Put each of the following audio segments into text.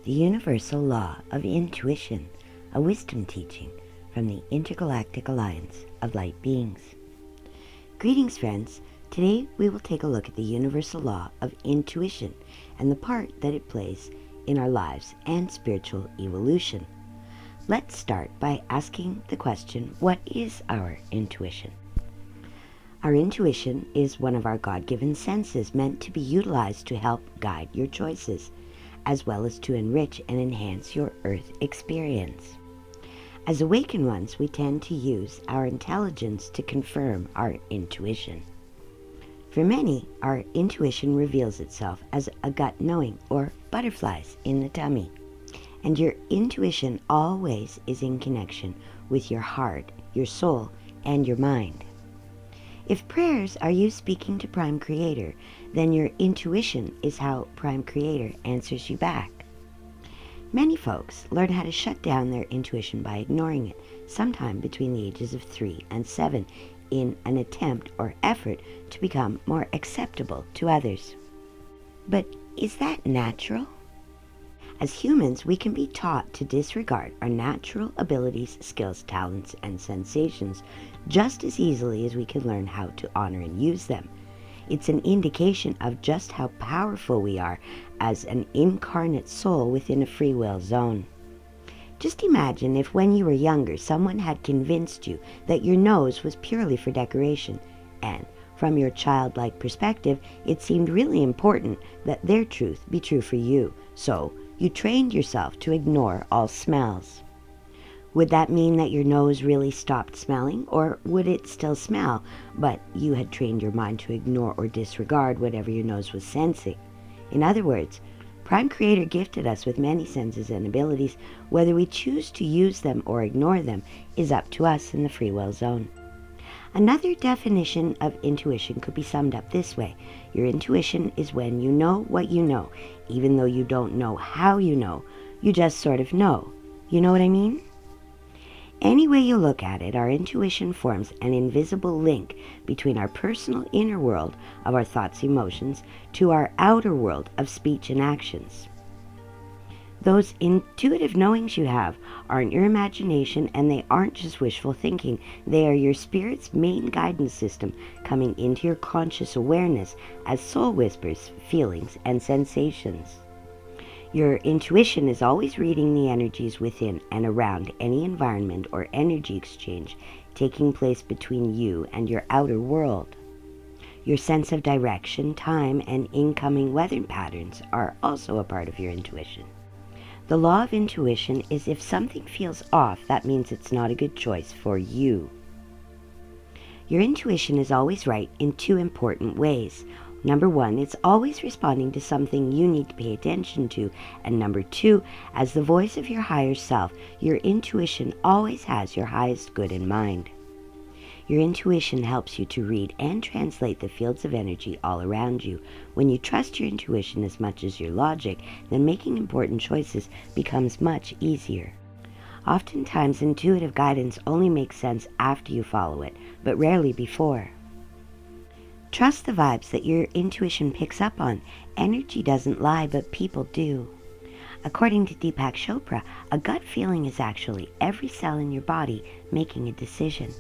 the universal law of intuition, a wisdom teaching from the Intergalactic Alliance of Light Beings. Greetings, friends. Today we will take a look at the universal law of intuition and the part that it plays in our lives and spiritual evolution. Let's start by asking the question, what is our intuition? Our intuition is one of our God-given senses meant to be utilized to help guide your choices, as well as to enrich and enhance your earth experience. As awakened ones, we tend to use our intelligence to confirm our intuition. For many, our intuition reveals itself as a gut knowing or butterflies in the tummy. And your intuition always is in connection with your heart, your soul, and your mind. If prayers are you speaking to Prime Creator, then your intuition is how Prime Creator answers you back. Many folks learn how to shut down their intuition by ignoring it, sometime between the ages of 3 and 7, in an attempt or effort to become more acceptable to others. But is that natural? As humans, we can be taught to disregard our natural abilities, skills, talents, and sensations just as easily as we can learn how to honor and use them. It's an indication of just how powerful we are as an incarnate soul within a free will zone. Just imagine if when you were younger, someone had convinced you that your nose was purely for decoration, and from your childlike perspective, it seemed really important that their truth be true for you, so you trained yourself to ignore all smells. Would that mean that your nose really stopped smelling, or would it still smell, but you had trained your mind to ignore or disregard whatever your nose was sensing? In other words, Prime Creator gifted us with many senses and abilities. Whether we choose to use them or ignore them is up to us in the free will zone. Another definition of intuition could be summed up this way. Your intuition is when you know what you know, even though you don't know how you know, you just sort of know. You know what I mean? Any way you look at it, our intuition forms an invisible link between our personal inner world of our thoughts, emotions, to our outer world of speech and actions. Those intuitive knowings you have aren't your imagination, and they aren't just wishful thinking. They are your spirit's main guidance system coming into your conscious awareness as soul whispers, feelings, and sensations. Your intuition is always reading the energies within and around any environment or energy exchange taking place between you and your outer world. Your sense of direction, time, and incoming weather patterns are also a part of your intuition. The law of intuition is if something feels off, that means it's not a good choice for you. Your intuition is always right in 2 important ways. Number 1, it's always responding to something you need to pay attention to. And number 2, as the voice of your higher self, your intuition always has your highest good in mind. Your intuition helps you to read and translate the fields of energy all around you. When you trust your intuition as much as your logic, then making important choices becomes much easier. Oftentimes, intuitive guidance only makes sense after you follow it, but rarely before. Trust the vibes that your intuition picks up on. Energy doesn't lie, but people do. According to Deepak Chopra, a gut feeling is actually every cell in your body making a decision.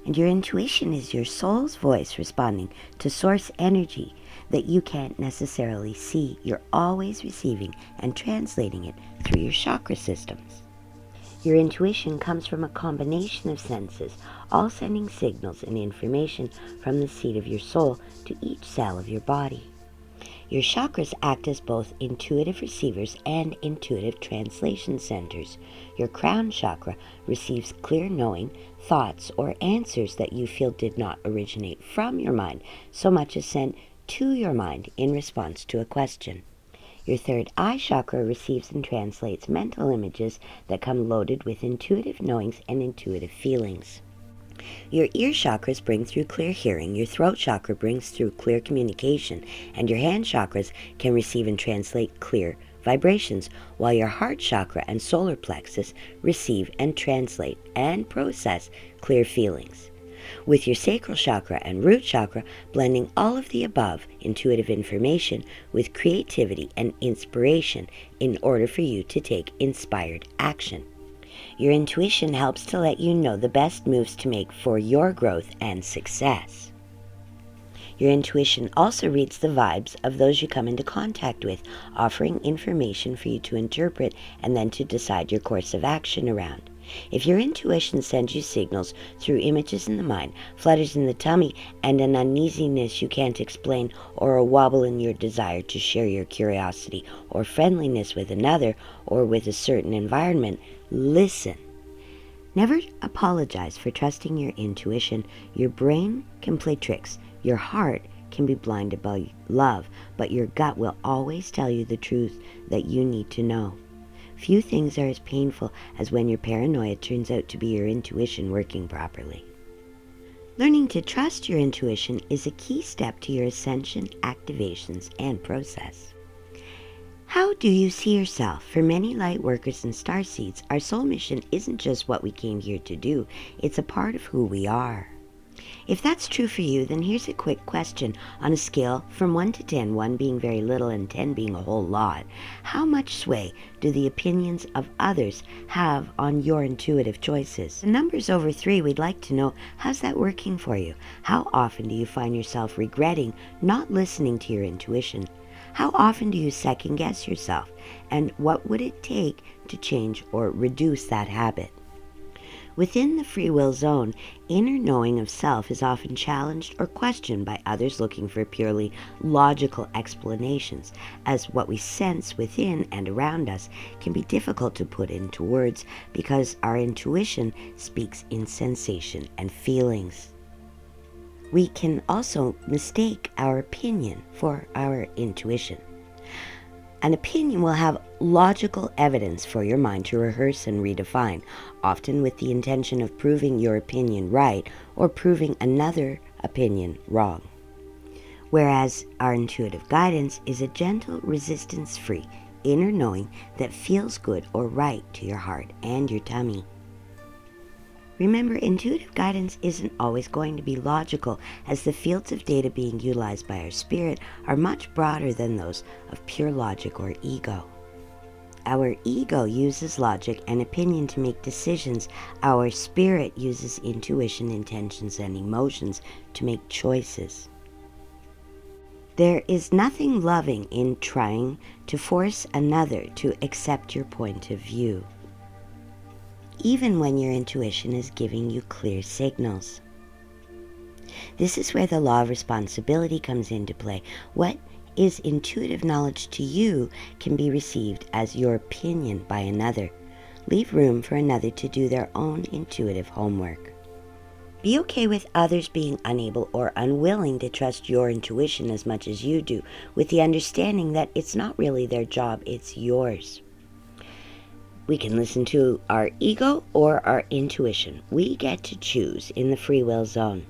And your intuition is your soul's voice responding to source energy that you can't necessarily see. You're always receiving and translating it through your chakra systems. Your intuition comes from a combination of senses, all sending signals and information from the seat of your soul to each cell of your body. Your chakras act as both intuitive receivers and intuitive translation centers. Your crown chakra receives clear knowing, thoughts, or answers that you feel did not originate from your mind, so much as sent to your mind in response to a question. Your third eye chakra receives and translates mental images that come loaded with intuitive knowings and intuitive feelings. Your ear chakras bring through clear hearing, your throat chakra brings through clear communication, and your hand chakras can receive and translate clear vibrations, while your heart chakra and solar plexus receive and translate and process clear feelings. with your sacral chakra and root chakra blending all of the above intuitive information with creativity and inspiration in order for you to take inspired action. Your intuition helps to let you know the best moves to make for your growth and success. Your intuition also reads the vibes of those you come into contact with, offering information for you to interpret and then to decide your course of action around. If your intuition sends you signals through images in the mind, flutters in the tummy, and an uneasiness you can't explain, or a wobble in your desire to share your curiosity or friendliness with another or with a certain environment, listen. Never apologize for trusting your intuition. Your brain can play tricks. Your heart can be blinded by love, but your gut will always tell you the truth that you need to know. Few things are as painful as when your paranoia turns out to be your intuition working properly. Learning to trust your intuition is a key step to your Ascension Activations and process. How do you see yourself? For many Lightworkers and Starseeds, our soul mission isn't just what we came here to do, it's a part of who we are. If that's true for you, then here's a quick question. On a scale from 1 to 10, 1 being very little and 10 being a whole lot, how much sway do the opinions of others have on your intuitive choices? The number's over 3. We'd like to know, how's that working for you? How often do you find yourself regretting not listening to your intuition? How often do you second guess yourself? And what would it take to change or reduce that habit? Within the free will zone, inner knowing of self is often challenged or questioned by others looking for purely logical explanations, as what we sense within and around us can be difficult to put into words because our intuition speaks in sensation and feelings. We can also mistake our opinion for our intuition. An opinion will have logical evidence for your mind to rehearse and redefine, often with the intention of proving your opinion right or proving another opinion wrong. Whereas our intuitive guidance is a gentle, resistance-free inner knowing that feels good or right to your heart and your tummy. Remember, intuitive guidance isn't always going to be logical, as the fields of data being utilized by our spirit are much broader than those of pure logic or ego. Our ego uses logic and opinion to make decisions. Our spirit uses intuition, intentions, and emotions to make choices. There is nothing loving in trying to force another to accept your point of view, even when your intuition is giving you clear signals. This is where the law of responsibility comes into play. What is intuitive knowledge to you can be received as your opinion by another. Leave room for another to do their own intuitive homework. Be okay with others being unable or unwilling to trust your intuition as much as you do, with the understanding that it's not really their job, it's yours. We can listen to our ego or our intuition. We get to choose in the free will zone.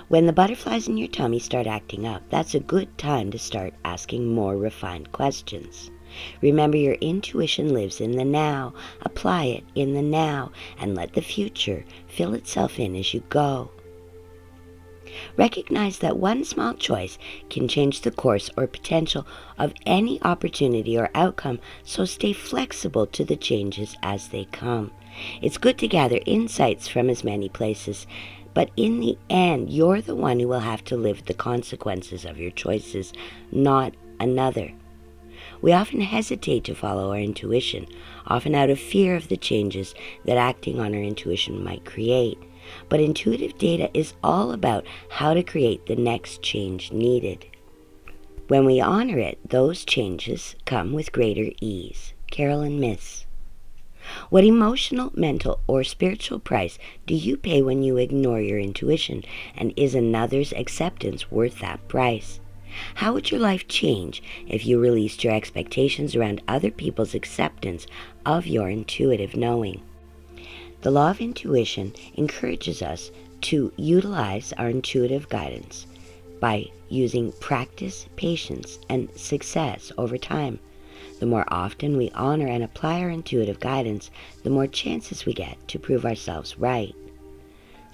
When the butterflies in your tummy start acting up, that's a good time to start asking more refined questions. Remember, your intuition lives in the now. Apply it in the now and let the future fill itself in as you go. Recognize that one small choice can change the course or potential of any opportunity or outcome, so stay flexible to the changes as they come. It's good to gather insights from as many places, but in the end, you're the one who will have to live the consequences of your choices, not another. We often hesitate to follow our intuition, often out of fear of the changes that acting on our intuition might create. But intuitive data is all about how to create the next change needed. When we honor it, those changes come with greater ease. Carolyn Myths. What emotional, mental, or spiritual price do you pay when you ignore your intuition, and is another's acceptance worth that price? How would your life change if you released your expectations around other people's acceptance of your intuitive knowing? The law of intuition encourages us to utilize our intuitive guidance by using practice, patience, and success over time. The more often we honor and apply our intuitive guidance, the more chances we get to prove ourselves right.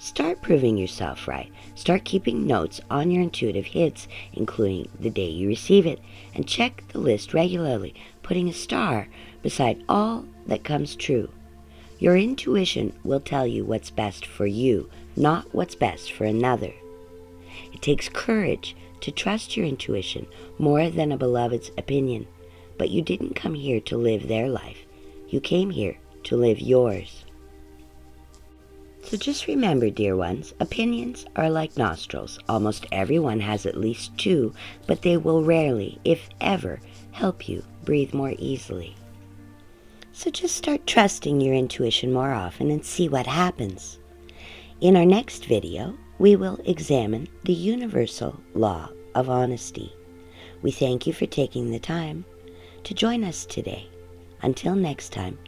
Start proving yourself right. Start keeping notes on your intuitive hits, including the day you receive it, and check the list regularly, putting a star beside all that comes true. Your intuition will tell you what's best for you, not what's best for another. It takes courage to trust your intuition more than a beloved's opinion, but you didn't come here to live their life. You came here to live yours. So just remember, dear ones, opinions are like nostrils. Almost everyone has at least two, but they will rarely, if ever, help you breathe more easily. So just start trusting your intuition more often and see what happens. In our next video, we will examine the universal law of honesty. We thank you for taking the time to join us today. Until next time,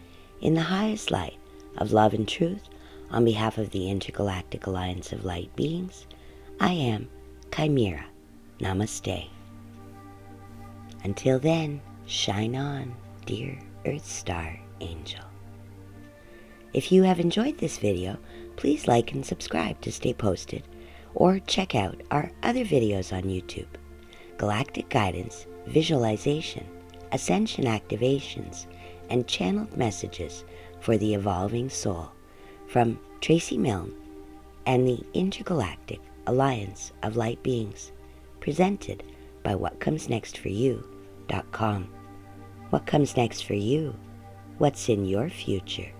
in the highest light of love and truth, on behalf of the Intergalactic Alliance of Light Beings, I am Chimera. Namaste. Until then, shine on, dear Earth Star Angel. If you have enjoyed this video, please like and subscribe to stay posted, or check out our other videos on YouTube: Galactic Guidance, Visualization, Ascension Activations, and Channeled Messages for the Evolving Soul from Tracey Milne and the Intergalactic Alliance of Light Beings, presented by WhatComesNextForYou.com. What comes next for you? What's in your future?